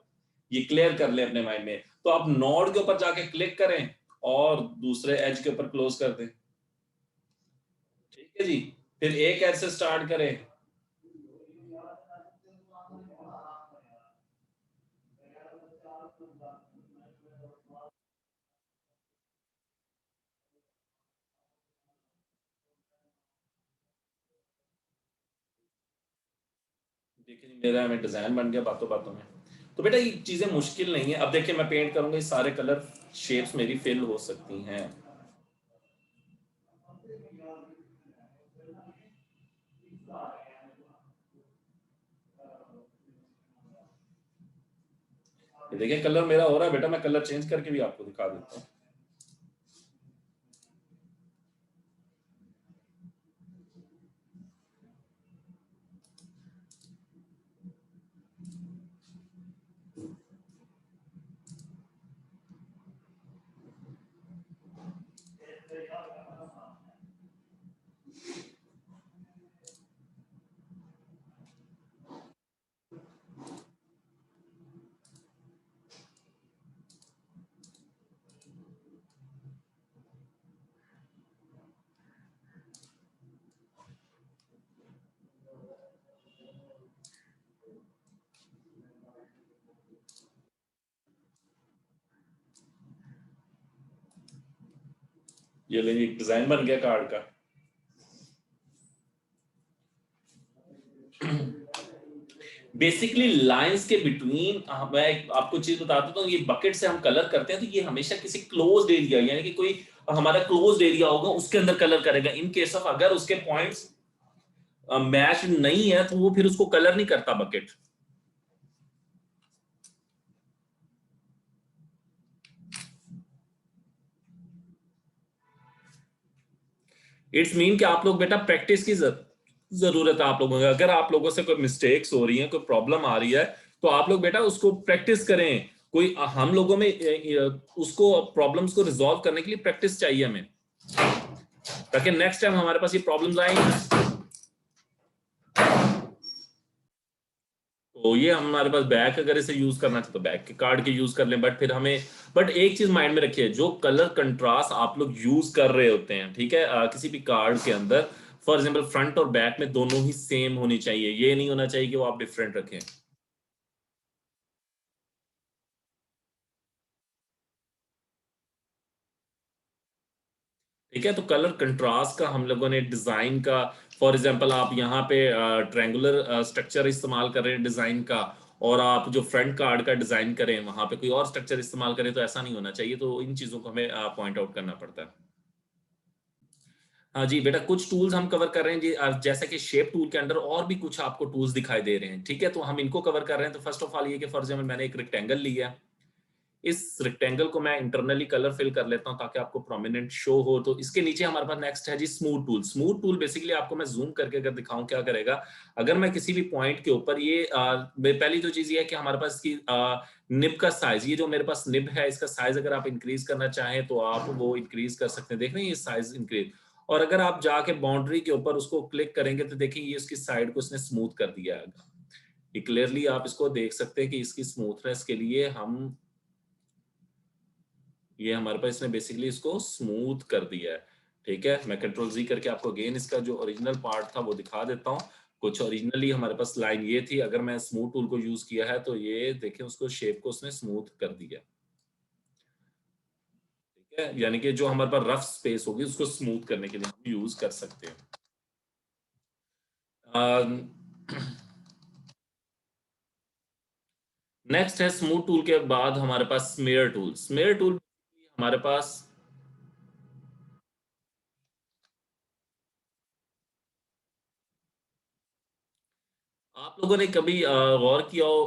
ये क्लियर कर ले अपने माइंड में। तो आप नोड के ऊपर जाके क्लिक करें और दूसरे एज के ऊपर क्लोज कर दें, ठीक है जी। फिर एक एज से स्टार्ट करें। देखिए जी, मेरा में डिजाइन बन गया बातों बातों में। तो बेटा ये चीजें मुश्किल नहीं है। अब देखिए मैं पेंट करूंगा, ये सारे कलर शेप्स मेरी फिल हो सकती हैं। ये देखिए कलर मेरा हो रहा है बेटा, मैं कलर चेंज करके भी आपको दिखा देता हूँ। ये ले, एक डिजाइन बन गया कार्ड का। बेसिकली लाइंस के बिटवीन मैं आपको चीज बता देता हूँ, ये बकेट से हम कलर करते हैं तो ये हमेशा किसी क्लोज्ड एरिया, यानी कि कोई हमारा क्लोज्ड एरिया होगा उसके अंदर कलर करेगा। इन केस ऑफ अगर उसके पॉइंट्स मैच नहीं है तो वो फिर उसको कलर नहीं करता बकेट। इट्स मीन कि आप लोग बेटा प्रैक्टिस की जरूरत है आप लोगों को। अगर आप लोगों से कोई मिस्टेक्स हो रही है, कोई प्रॉब्लम आ रही है, तो आप लोग बेटा उसको प्रैक्टिस करें। कोई हम लोगों में उसको प्रॉब्लम्स को रिजॉल्व करने के लिए प्रैक्टिस चाहिए हमें, ताकि नेक्स्ट टाइम हमारे पास ये प्रॉब्लम्स आएंगी। तो ये हमारे पास बैक अगर इसे यूज करना चाहे तो बैक के कार्ड के यूज कर लें, बट फिर हमें बट एक चीज माइंड में रखिए, जो कलर कंट्रास्ट आप लोग यूज कर रहे होते हैं, ठीक है, किसी भी कार्ड के अंदर, फॉर एग्जांपल फ्रंट और बैक में दोनों ही सेम होनी चाहिए। ये नहीं होना चाहिए कि वो आप डिफरेंट रखें। ठीक है, तो कलर कंट्रास्ट का हम लोगों ने डिजाइन का, फॉर एग्जांपल आप यहाँ पे ट्रायंगुलर स्ट्रक्चर इस्तेमाल कर रहे हैं डिजाइन का, और आप जो फ्रंट कार्ड का डिजाइन करें वहां पे कोई और स्ट्रक्चर इस्तेमाल करें, तो ऐसा नहीं होना चाहिए। तो इन चीजों को हमें पॉइंट आउट करना पड़ता है। हाँ जी बेटा, कुछ टूल्स हम कवर कर रहे हैं जी, जैसा कि शेप टूल के अंदर और भी कुछ आपको टूल्स दिखाई दे रहे हैं। ठीक है, तो हम इनको कवर कर रहे हैं। तो फर्स्ट ऑफ ऑल ये कि फॉर एग्जाम्पल मैंने एक रेक्टेंगल लिया है, इस रेक्टेंगल को मैं इंटरनली कलर फिल कर लेता हूं ताकि आपको प्रोमिनेंट शो हो। तो इसके नीचे हमारे पास नेक्स्ट है जी smooth tool. Smooth tool basically आपको मैं जूम करके अगर दिखाऊं क्या करेगा, अगर मैं किसी भी पॉइंट के ऊपर ये पहली तो चीज ये है कि हमारे पास इसकी निब का साइज, ये जो मेरे पास निब है इसका साइज अगर आप इंक्रीज करना चाहें तो आप वो इंक्रीज कर सकते हैं। देख रहे हैं ये साइज इंक्रीज, और अगर आप जाके बाउंड्री के ऊपर उसको क्लिक करेंगे तो देखिए ये उसकी साइड को इसने स्मूथ कर दिया है। ये क्लियरली आप इसको देख सकते हैं कि इसकी स्मूथनेस के लिए हम, ये हमारे पास इसने बेसिकली इसको स्मूथ कर दिया है। ठीक है, मैं कंट्रोल जी करके आपको अगेन इसका जो ओरिजिनल पार्ट था वो दिखा देता हूँ। कुछ ओरिजिनली हमारे पास लाइन ये थी, अगर मैं स्मूथ टूल को यूज किया है तो ये देखिए उसको शेप को उसने स्मूथ कर दिया। ठीक है, यानी कि जो हमारे पास रफ स्पेस होगी उसको स्मूथ करने के लिए हम यूज कर सकते हैं। नेक्स्ट है स्मूथ टूल के बाद हमारे पास स्मेयर टूल। स्मेयर टूल हमारे पास, आप लोगों ने कभी गौर किया हो,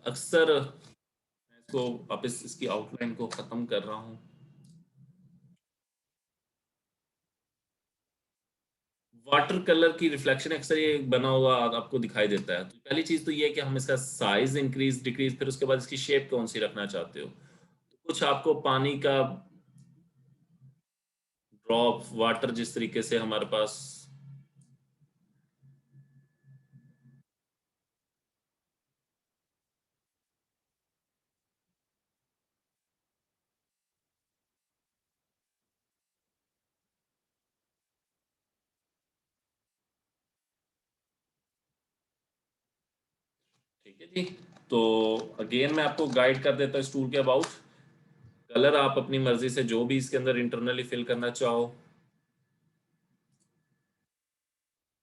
अक्सर मैं इसको वापस इसकी आउटलाइन को खत्म कर रहा हूँ। वाटर कलर की रिफ्लेक्शन अक्सर ये बना हुआ आपको दिखाई देता है। तो पहली चीज तो ये है कि हम इसका साइज इंक्रीज डिक्रीज, फिर उसके बाद इसकी शेप कौन सी रखना चाहते हो। तो कुछ आपको पानी का ड्रॉप वाटर जिस तरीके से हमारे पास, ठीक है जी। तो अगेन मैं आपको गाइड कर देता हूँ इस टूल के अबाउट। कलर आप अपनी मर्जी से जो भी इसके अंदर इंटरनली फिल करना चाहो,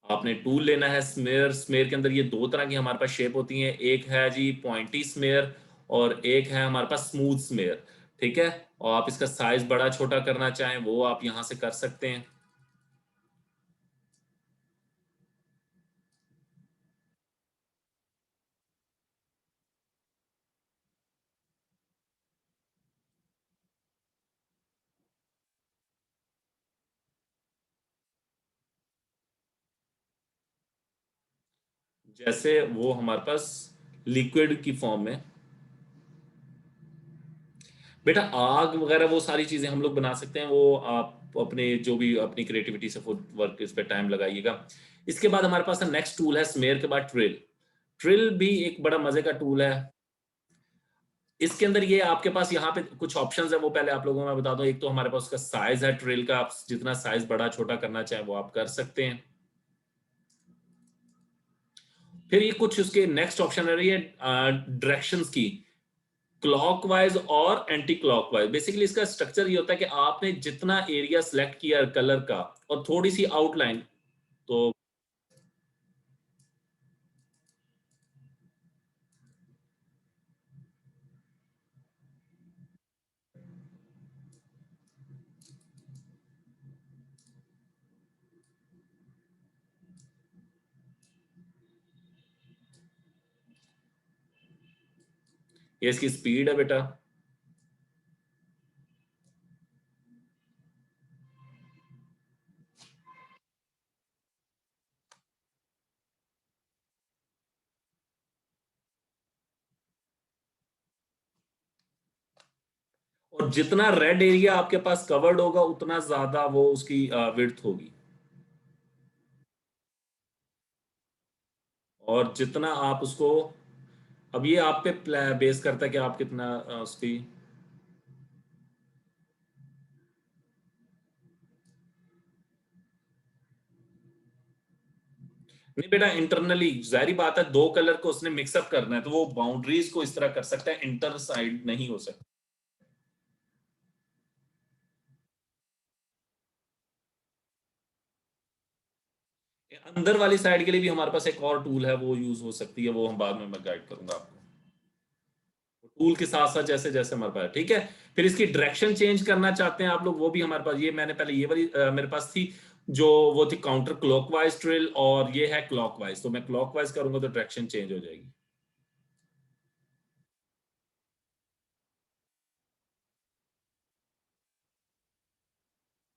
आपने टूल लेना है स्मेयर। स्मेयर के अंदर ये दो तरह की हमारे पास शेप होती हैं, एक है जी पॉइंटी स्मेयर और एक है हमारे पास स्मूथ स्मेयर। ठीक है, और आप इसका साइज बड़ा छोटा करना चाहें वो आप यहां से कर सकते हैं। जैसे वो हमारे पास लिक्विड की फॉर्म में। बेटा आग वगैरह वो सारी चीजें हम लोग बना सकते हैं, वो आप अपने जो भी अपनी क्रिएटिविटी से फुट वर्क इस पे टाइम लगाइएगा। इसके बाद हमारे पास नेक्स्ट टूल है स्मेयर के बाद ट्रिल। ट्रिल भी एक बड़ा मजे का टूल है। इसके अंदर ये आपके पास यहाँ पे कुछ ऑप्शंस है, वो पहले आप लोगों को मैं बता दूं। एक तो हमारे पास उसका साइज है ट्रिल का, आप जितना साइज बड़ा छोटा करना चाहें वो आप कर सकते हैं। फिर ये कुछ उसके नेक्स्ट ऑप्शन है रही है डायरेक्शंस की, क्लॉकवाइज और एंटी क्लॉकवाइज। बेसिकली इसका स्ट्रक्चर ये होता है कि आपने जितना एरिया सिलेक्ट किया कलर का और थोड़ी सी आउटलाइन, तो ये इसकी स्पीड है बेटा। और जितना रेड एरिया आपके पास कवर्ड होगा उतना ज्यादा वो उसकी विड्थ होगी। और जितना आप उसको, अब ये आप पे बेस करता है कि आप कितना उसकी। नहीं बेटा, इंटरनली जारी बात है, दो कलर को उसने मिक्सअप करना है तो वो बाउंड्रीज को इस तरह कर सकता है, इंटर साइड नहीं हो सकता। अंदर वाली साइड के लिए भी हमारे पास एक और टूल है, वो यूज हो सकती है, वो हम बाद में मैं गाइड करूंगा आपको। टूल के साथ साथ जैसे जैसे हमारे पास ठीक है। फिर इसकी डायरेक्शन चेंज करना चाहते हैं आप लोग, वो भी हमारे पास, ये मैंने पहले ये वाली मेरे पास थी जो, वो थी काउंटर क्लॉकवाइज ड्रिल, और ये है क्लॉकवाइज। तो मैं क्लॉकवाइज करूंगा तो डायरेक्शन चेंज हो जाएगी।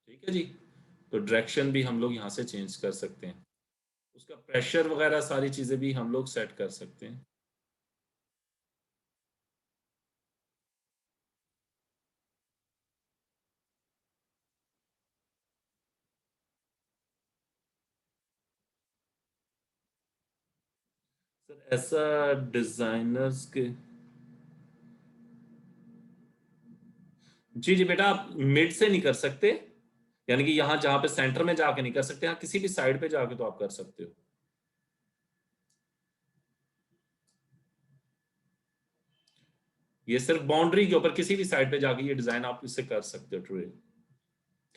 ठीक है जी। तो डायरेक्शन भी हम लोग यहाँ से चेंज कर सकते हैं, उसका प्रेशर वगैरह सारी चीजें भी हम लोग सेट कर सकते हैं। सर ऐसा डिजाइनर्स के, जी जी बेटा, आप मिड से नहीं कर सकते, यानी कि यहाँ जहां पे सेंटर में जाके नहीं कर सकते, यहाँ किसी भी साइड पे जाके तो आप कर सकते हो। ये सिर्फ बाउंड्री के ऊपर किसी भी साइड पे जाके ये डिजाइन आप इससे कर सकते हो ट्रेल।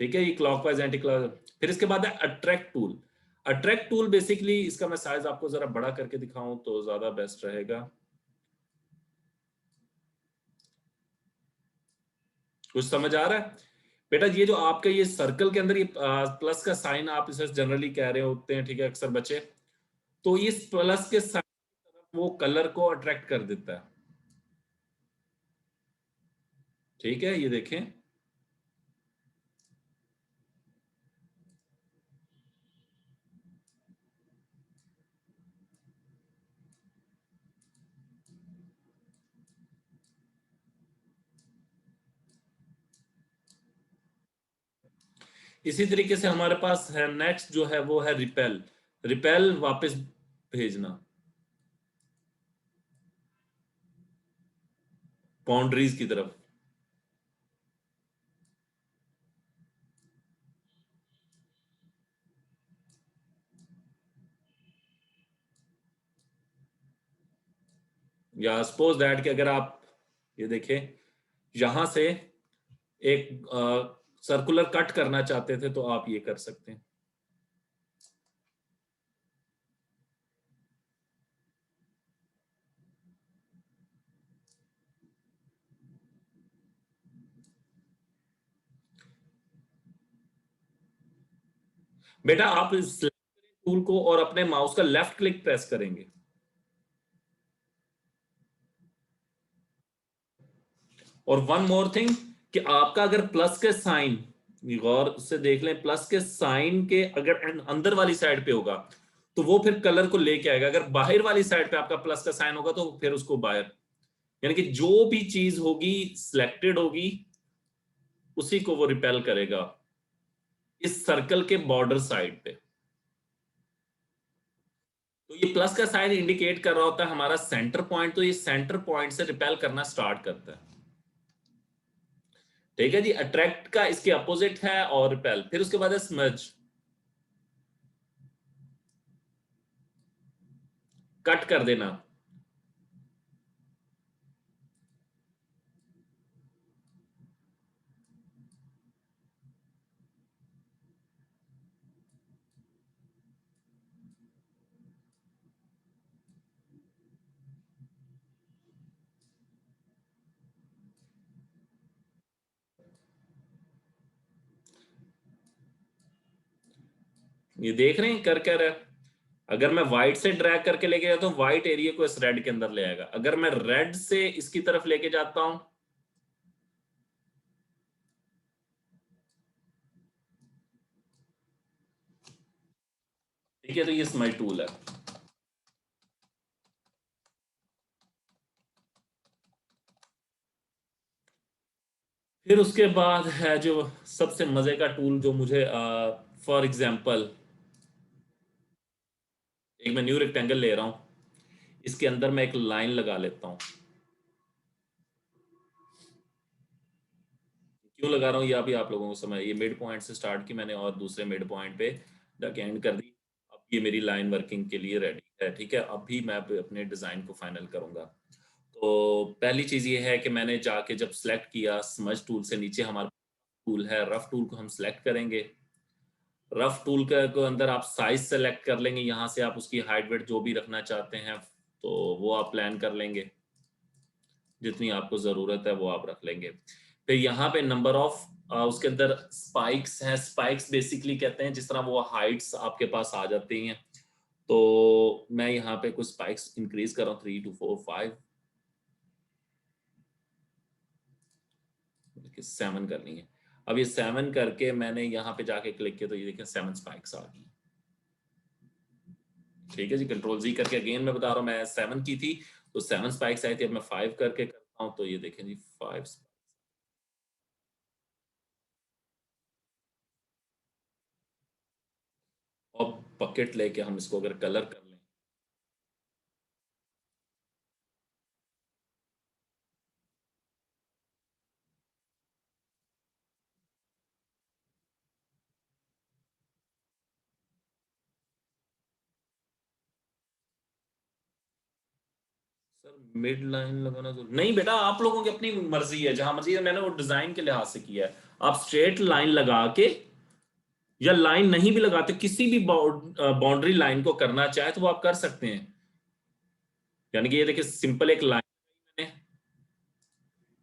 ठीक है, ये क्लॉकवाइज एंटी क्लॉक। फिर इसके बाद है attract tool. Attract tool basically, इसका मैं साइज आपको जरा बड़ा करके दिखाऊं तो ज्यादा बेस्ट रहेगा। कुछ समझ आ रहा है बेटा? ये जो आपका ये सर्कल के अंदर ये प्लस का साइन, आप इसे जनरली कह रहे होते हैं, ठीक है, अक्सर बच्चे, तो इस प्लस के साइन की तरफ वो कलर को अट्रैक्ट कर देता है। ठीक है, ये देखें। इसी तरीके से हमारे पास है नेक्स्ट जो है वो है रिपेल। रिपेल वापस भेजना बाउंड्रीज की तरफ। या सपोज दैट कि अगर आप ये देखें, यहां से एक सर्कुलर कट करना चाहते थे तो आप ये कर सकते हैं। बेटा आप इस टूल को और अपने माउस का लेफ्ट क्लिक प्रेस करेंगे, और वन मोर थिंग कि आपका अगर प्लस के साइन, गौर से देख लें, प्लस के साइन के अगर अंदर वाली साइड पे होगा तो वो फिर कलर को लेके आएगा। अगर बाहर वाली साइड पे आपका प्लस का साइन होगा तो फिर उसको बाहर, यानी कि जो भी चीज होगी सिलेक्टेड होगी उसी को वो रिपेल करेगा इस सर्कल के बॉर्डर साइड पे। तो ये प्लस का साइन इंडिकेट कर रहा होता है हमारा सेंटर पॉइंट, तो ये सेंटर पॉइंट से रिपेल करना स्टार्ट करता है। ठीक है जी, अट्रैक्ट का इसके अपोजिट है और रिपेल। फिर उसके बाद है स्मज, कट कर देना। ये देख रहे हैं कर क्या रहा है। अगर मैं व्हाइट से ड्रैग करके लेके जाता हूँ व्हाइट एरिया को इस रेड के अंदर ले आएगा। अगर मैं रेड से इसकी तरफ लेके जाता हूं, ठीक है, तो ये स्मज टूल है। फिर उसके बाद है जो सबसे मजे का टूल जो मुझे फॉर एग्जांपल एक मैं न्यू रेक्टेंगल ले रहा हूं, इसके अंदर मैं एक लाइन लगा लेता हूं। क्यों लगा रहा हूँ ये अभी आप लोगों को समझ, ये मिड पॉइंट से स्टार्ट की मैंने और दूसरे मिड पॉइंट पे जाके एंड कर दी। अब ये मेरी लाइन वर्किंग के लिए रेडी है। ठीक है, अभी मैं अपने डिजाइन को फाइनल करूंगा। तो पहली चीज ये है कि मैंने जाके जब सेलेक्ट किया स्मज टूल से, नीचे हमारा टूल है रफ टूल को हम सेलेक्ट करेंगे। रफ टूल के अंदर आप साइज सेलेक्ट कर लेंगे, यहाँ से आप उसकी हाइट वेट जो भी रखना चाहते हैं तो वो आप प्लान कर लेंगे, जितनी आपको जरूरत है वो आप रख लेंगे। फिर यहाँ पे नंबर ऑफ उसके अंदर स्पाइक्स हैं। स्पाइक्स बेसिकली कहते हैं जिस तरह वो हाइट्स आपके पास आ जाती हैं, तो मैं यहाँ पे कुछ स्पाइक्स इंक्रीज कर रहा हूँ 3 to 4 5 7 करनी है। अब ये 7 करके मैंने यहाँ पे जाके क्लिक किया तो ये देखिए 7 स्पाइक्स आ गई। ठीक है जी, कंट्रोल जी करके अगेन मैं बता रहा हूँ, मैं 7 की थी तो 7 स्पाइक्स आई थी। अब मैं 5 करके करता हूँ तो ये देखें जी 5। और बकेट लेके हम इसको अगर कलर कर लें, सर मिड लाइन लगाना जरूरी नहीं बेटा, आप लोगों की अपनी मर्जी है, जहां मर्जी है। मैंने वो डिजाइन के लिहाज से किया है। आप स्ट्रेट लाइन लगा के या लाइन नहीं भी लगाते, किसी भी बाउंड्री लाइन को करना चाहे तो वो आप कर सकते हैं। यानी कि ये देखिए सिंपल एक लाइन मैंने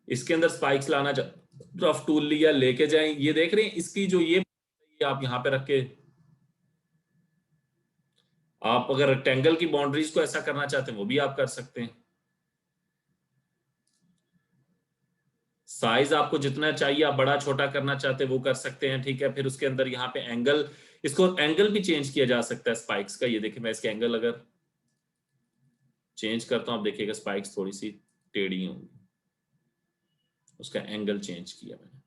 इसके अंदर स्पाइक्स लाना रफ टूल लिया, लेके जाएं। ये देख रहे हैं इसकी जो ये आप यहाँ पे रख के आप अगर रेक्टेंगल की बाउंड्रीज को ऐसा करना चाहते हैं वो भी आप कर सकते हैं। साइज आपको जितना चाहिए आप बड़ा छोटा करना चाहते हैं वो कर सकते हैं। ठीक है, फिर उसके अंदर यहाँ पे एंगल, इसको एंगल भी चेंज किया जा सकता है स्पाइक्स का। ये देखिए मैं इसके एंगल अगर चेंज करता हूं, आप देखिएगा स्पाइक्स थोड़ी सी टेढ़ी होंगी, उसका एंगल चेंज किया मैंने।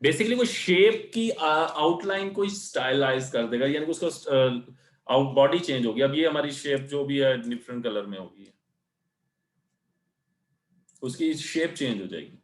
बेसिकली वो शेप की आउटलाइन को स्टाइलाइज कर देगा, यानी कि उसका आउट बॉडी चेंज होगी। अब ये हमारी शेप जो भी है डिफरेंट कलर में होगी, उसकी शेप चेंज हो जाएगी।